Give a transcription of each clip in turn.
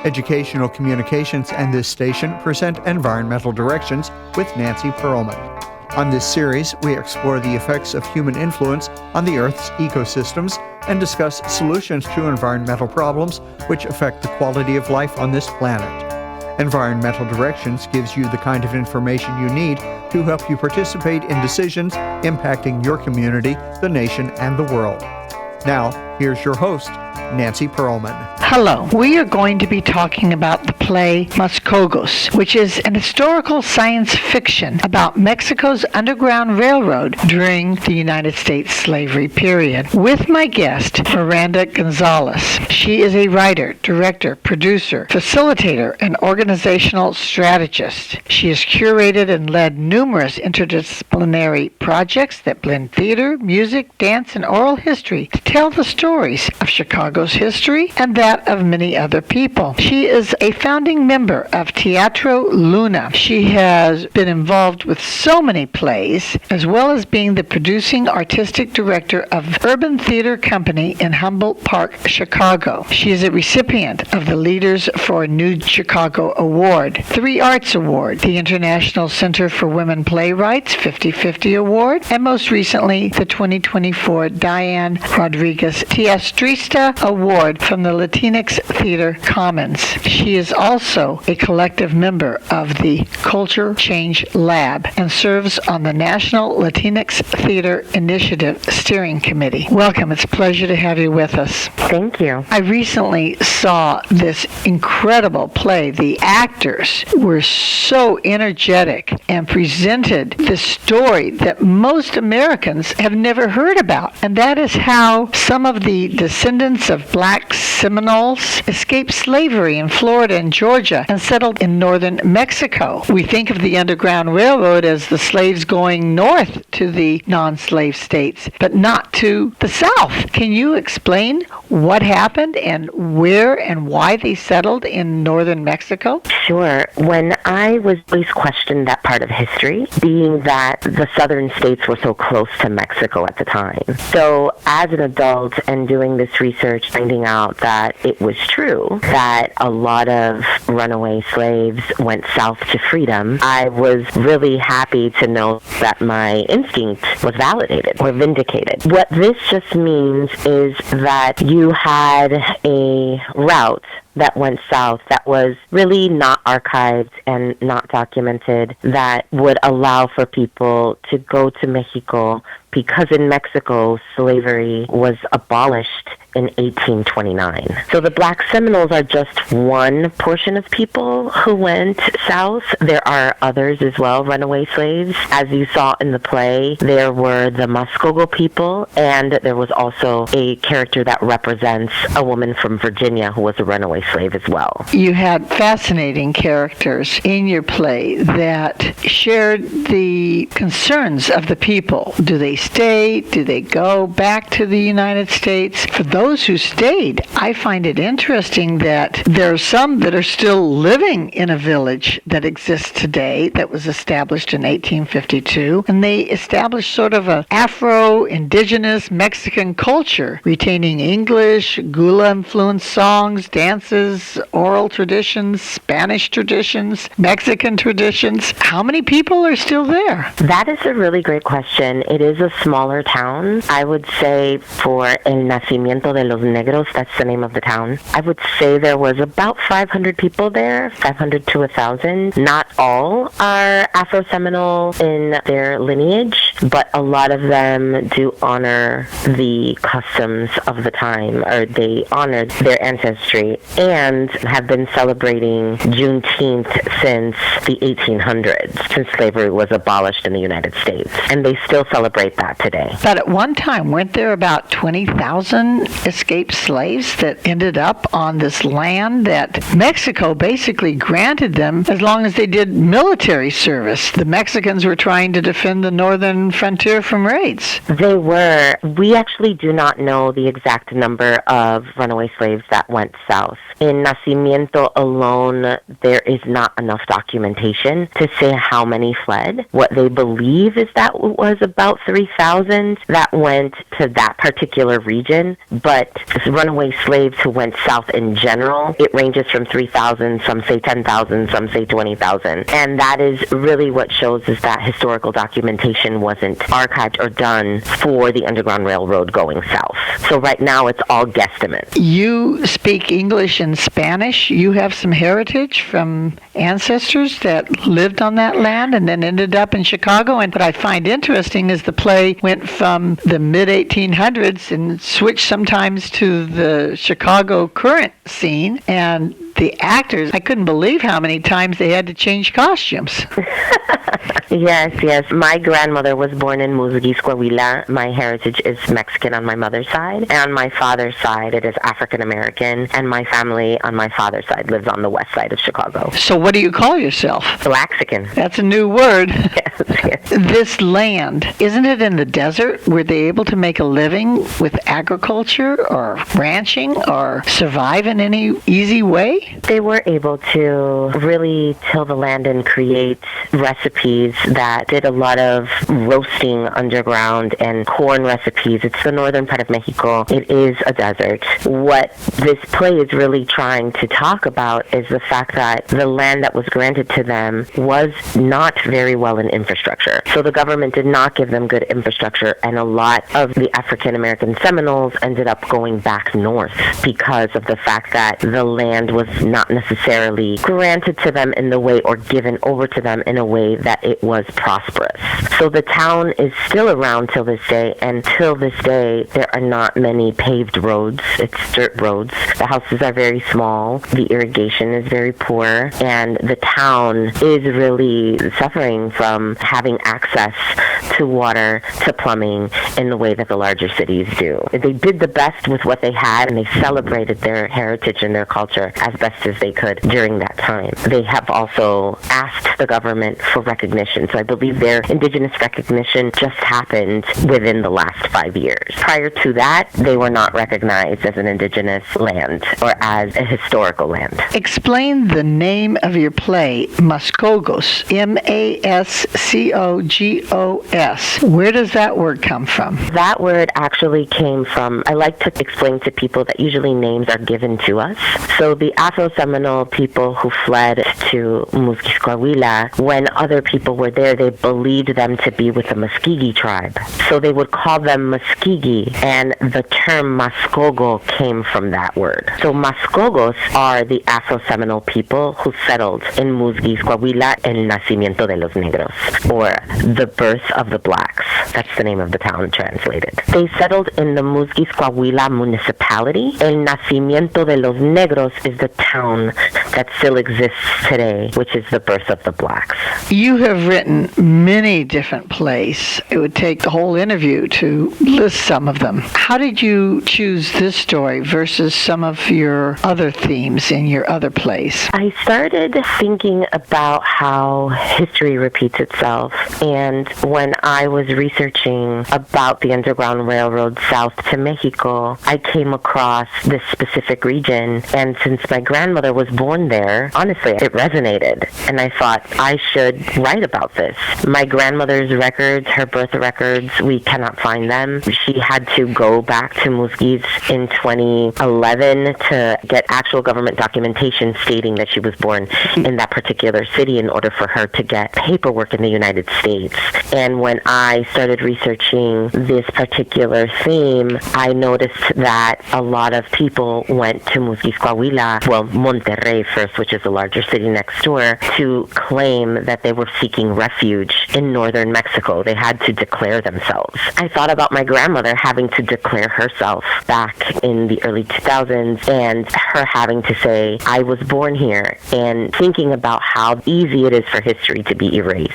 Educational Communications and this station present Environmental Directions with Nancy Pearlman. On this series, we explore the effects of human influence on the Earth's ecosystems and discuss solutions to environmental problems which affect the quality of life on this planet. Environmental Directions gives you the kind of information you need to help you participate in decisions impacting your community, the nation, and the world. Now, here's your host, Nancy Pearlman. Hello. We are going to be talking about the play Mascogos, which is an historical science fiction about Mexico's Underground Railroad during the United States slavery period, with my guest, Miranda Gonzalez. She is a writer, director, producer, facilitator, and organizational strategist. She has curated and led numerous interdisciplinary projects that blend theater, music, dance, and oral history to tell the stories of Chicago's history and that of many other people. She is a founding member of Teatro Luna. She has been involved with so many plays, as well as being the producing artistic director of Urban Theater Company in Humboldt Park, Chicago. She is a recipient of the Leaders for a New Chicago Award, 3 Arts Award, the International Center for Women Playwrights 50/50 Award, and most recently the 2024 Diane Rodriguez Tiestrista Award from the Latinx Theater Commons. She is also a collective member of the Culture Change Lab and serves on the National Latinx Theater Initiative Steering Committee. Welcome. It's a pleasure to have you with us. Thank you. I recently saw this incredible play. The actors were so energetic and presented the story that most Americans have never heard about, and that is how some of the descendants of Black Seminoles escaped slavery in Florida and Georgia and settled in northern Mexico. We think of the Underground Railroad as the slaves going north to the non-slave states, but not to the south. Can you explain what happened and where and why they settled in northern Mexico? Sure. When I was always questioned that part of history, being that the southern states were so close to Mexico at the time. So as an adult and doing this research, finding out that it was true, that a lot of runaway slaves went south to freedom, I was really happy to know that my instinct was validated or vindicated. What this just means is that you had a route that went south that was really not archived and not documented, that would allow for people to go to Mexico, because in Mexico, slavery was abolished in 1829. So the Black Seminoles are just one portion of people who went south. There are others as well, runaway slaves. As you saw in the play, there were the Mascogos people, and there was also a character that represents a woman from Virginia who was a runaway slave as well. You had fascinating characters in your play that shared the concerns of the people. Do they stay? Do they go back to the United States? For those who stayed, I find it interesting that there are some that are still living in a village that exists today that was established in 1852, and they established sort of an Afro-Indigenous-Mexican culture, retaining English, Gullah-influenced songs, dances, oral traditions, Spanish traditions, Mexican traditions. How many people are still there? That is a really great question. It is a smaller town. I would say for El Nacimiento de los Negros, that's the name of the town, I would say there was about 500 people there, 500 to 1,000. Not all are Afro-Seminole in their lineage, but a lot of them do honor the customs of the time, or they honored their ancestry, and have been celebrating Juneteenth since the 1800s, since slavery was abolished in the United States. And they still celebrate that today. But at one time, weren't there about 20,000 escaped slaves that ended up on this land that Mexico basically granted them as long as they did military service? The Mexicans were trying to defend the northern frontier from raids. They were. We actually do not know the exact number of runaway slaves that went south. In Nacimiento alone, there is not enough documentation to say how many fled. What they believe is that it was about 3,000 that went to that particular region, but but runaway slaves who went south in general, it ranges from 3,000, some say 10,000, some say 20,000. And that is really what shows is that historical documentation wasn't archived or done for the Underground Railroad going south. So right now it's all guesstimate. You speak English and Spanish. You have some heritage from ancestors that lived on that land and then ended up in Chicago. And what I find interesting is the play went from the mid-1800s and switched sometimes to the Chicago current scene. And the actors, I couldn't believe how many times they had to change costumes. Yes. My grandmother was born in Musgis, Coahuila. My heritage is Mexican on my mother's side. And on my father's side, it is African-American. And my family on my father's side lives on the west side of Chicago. So what do you call yourself? Blaxican. That's a new word. Yes. This land, isn't it in the desert? Were they able to make a living with agriculture or ranching or survive in any easy way? They were able to really till the land and create recipes that did a lot of roasting underground and corn recipes. It's the northern part of Mexico. It is a desert. What this play is really trying to talk about is the fact that the land that was granted to them was not very well in infrastructure. So the government did not give them good infrastructure, and a lot of the African-American Seminoles ended up going back north because of the fact that the land was not necessarily granted to them in the way or given over to them in a way that it was prosperous. So the town is still around till this day, and till this day there are not many paved roads. It's dirt roads. The houses are very small. The irrigation is very poor, and the town is really suffering from having access to water, to plumbing in the way that the larger cities do. They did the best with what they had, and they celebrated their heritage and their culture as best as they could during that time. They have also asked the government for recognition. So I believe their indigenous recognition just happened within the last 5 years. Prior to that, they were not recognized as an indigenous land or as a historical land. Explain the name of your play, Mascogos, Mascogos. Where does that word come from? That word actually came from, I like to explain to people that usually names are given to us. So the Afro-Seminole people who fled to Musgis, Coahuila, when other people were there, they believed them to be with the Muscogee tribe. So they would call them Muscogee, and the term Mascogo came from that word. So Mascogos are the Afro-Seminole people who settled in Musgis, Coahuila, El Nacimiento de los Negros, or the birth of the blacks. That's the name of the town translated. They settled in the Musgis, Coahuila municipality. El Nacimiento de los Negros is the town that still exists today, which is the birth of the blacks. You have written many different plays. It would take the whole interview to list some of them. How did you choose this story versus some of your other themes in your other plays? I started thinking about how history repeats itself, and when I was researching about the Underground Railroad south to Mexico, I came across this specific region, and since my grandmother was born there, honestly, it resonated, and I thought I should write about this. My grandmother's records, her birth records, we cannot find them. She had to go back to Musgis in 2011 to get actual government documentation stating that she was born in that particular city in order for her to get paperwork in the United States. And when I started researching this particular theme, I noticed that a lot of people went to Musgis, Coahuila, well, Monterrey first, which is a larger city next door, to claim that they were seeking refuge in northern Mexico. They had to declare themselves. I thought about my grandmother having to declare herself back in the early 2000s and her having to say, I was born here, and thinking about how easy it is for history to be erased.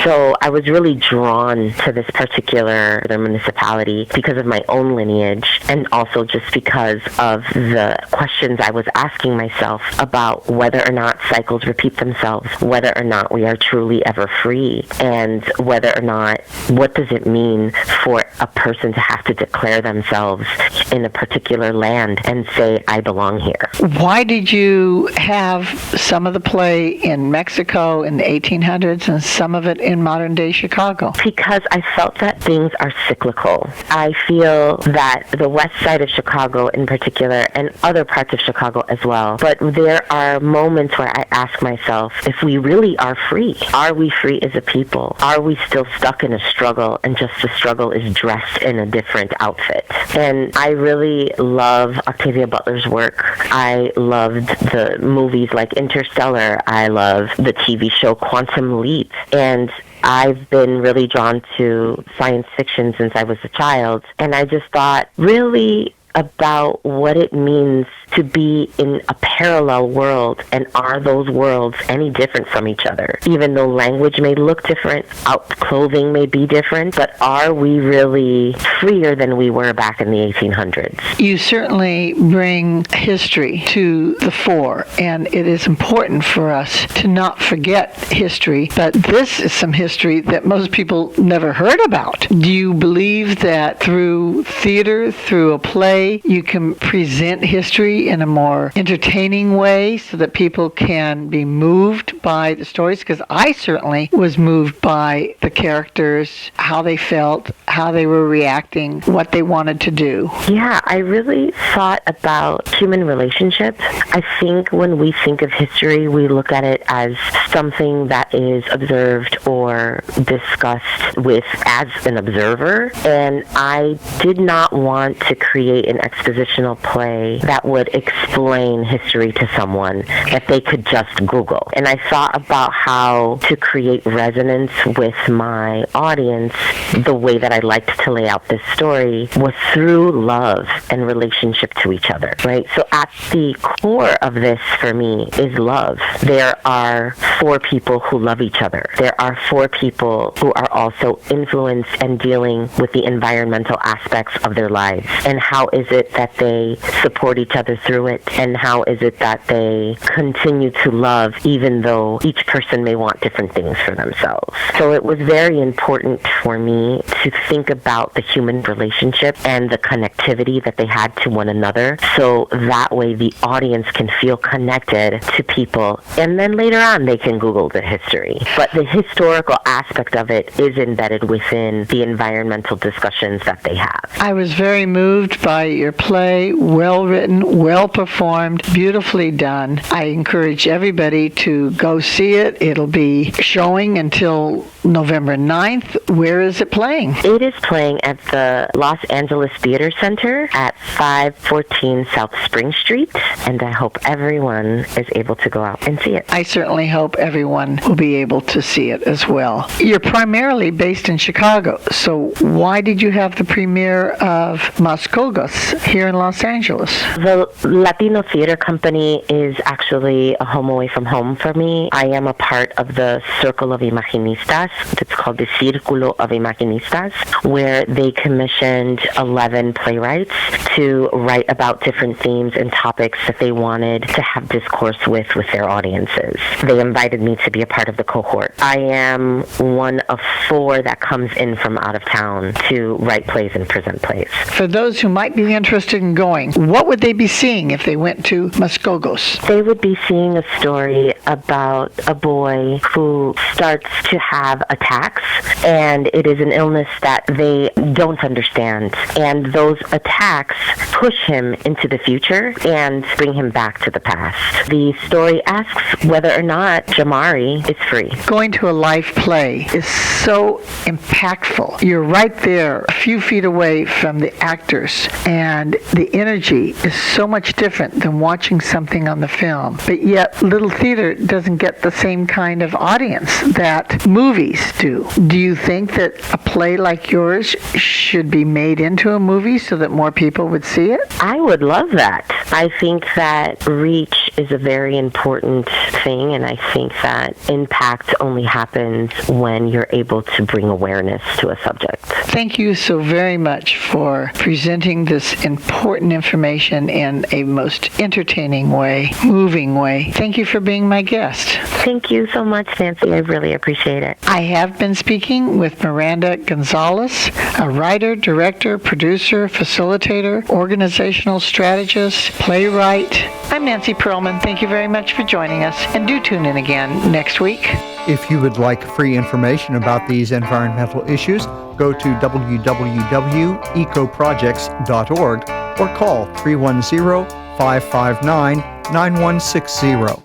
So I was really drawn to this particular municipality because of my own lineage, and also just because of the questions I was asking myself about about whether or not cycles repeat themselves, whether or not we are truly ever free, and whether or not, what does it mean for a person to have to declare themselves in a particular land and say, I belong here. Why did you have some of the play in Mexico in the 1800s and some of it in modern-day Chicago? Because I felt that things are cyclical. I feel that the west side of Chicago in particular, and other parts of Chicago as well, but there are moments where I ask myself, if we really are free we free as a people? Are we still stuck in a struggle, and just the struggle is dressed in a different outfit? And I really love Octavia Butler's work. I loved the movies like Interstellar. I love the TV show Quantum Leap. And I've been really drawn to science fiction since I was a child. And I just thought really about what it means to be in a parallel world, and are those worlds any different from each other? Even though language may look different, clothing may be different, but are we really freer than we were back in the 1800s? You certainly bring history to the fore, and it is important for us to not forget history, but this is some history that most people never heard about. Do you believe that through theater, through a play, you can present history in a more entertaining way so that people can be moved by the stories? Because I certainly was moved by the characters, how they felt, how they were reacting, what they wanted to do. Yeah, I really thought about human relationships. I think when we think of history, we look at it as something that is observed or discussed with as an observer. And I did not want to create an expositional play that would explain history to someone that they could just Google. And I thought about how to create resonance with my audience. The way that I liked to lay out this story was through love and relationship to each other, right? So at the core of this for me is love. There are 4 people who love each other. There are 4 people who are also influenced and dealing with the environmental aspects of their lives. And how is it that they support each other through it? And how is it that they continue to love even though each person may want different things for themselves? So it was very important for me to think about the human relationship and the connectivity that they had to one another, so that way the audience can feel connected to people, and then later on they can Google the history. But the historical aspect of it is embedded within the environmental discussions that they have. I was very moved by your play, well written, well performed, beautifully done. I encourage everybody to go see it. It'll be showing until November 9th. Where is it playing? It is playing at the Los Angeles Theater Center at 514 South Spring Street, and I hope everyone is able to go out and see it. I certainly hope everyone will be able to see it as well. You're primarily based in Chicago, so why did you have the premiere of Mascogos here in Los Angeles? The Latino Theater Company is actually a home away from home for me. I am a part of the Circle of Imaginistas. It's called the Círculo of Imaginistas, where they commissioned 11 playwrights to write about different themes and topics that they wanted to have discourse with their audiences. They invited me to be a part of the cohort. I am one of 4 that comes in from out of town to write plays and present plays. For those who might be interested in going, what would they be seeing if they went to Mascogos? They would be seeing a story about a boy who starts to have attacks, and it is an illness that they don't understand. And those attacks push him into the future and bring him back to the past. The story asks whether or not Jamari is free. Going to a live play is so impactful. You're right there, a few feet away from the actors, and the energy is so much different than watching something on the film. But yet, little theater doesn't get the same kind of audience that movies do. Do you think that a play like yours should be made into a movie so that more people would see it? I would love that. I think that reach is a very important thing, and I think that impact only happens when you're able to bring awareness to a subject. Thank you so very much for presenting this important information in a most entertaining way, moving way. Thank you for being my guest. Thank you so much, Nancy. I really appreciate it. I have been speaking with Miranda Gonzalez, a writer, director, producer, facilitator, organizational strategist, playwright. I'm Nancy Pearlman. Thank you very much for joining us, and do tune in again next week. If you would like free information about these environmental issues, go to www.ecoprojects.org or call 310-559-9160.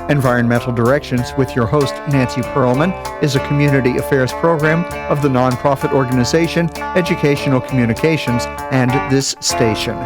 Environmental Directions with your host, Nancy Pearlman, is a community affairs program of the nonprofit organization Educational Communications and this station.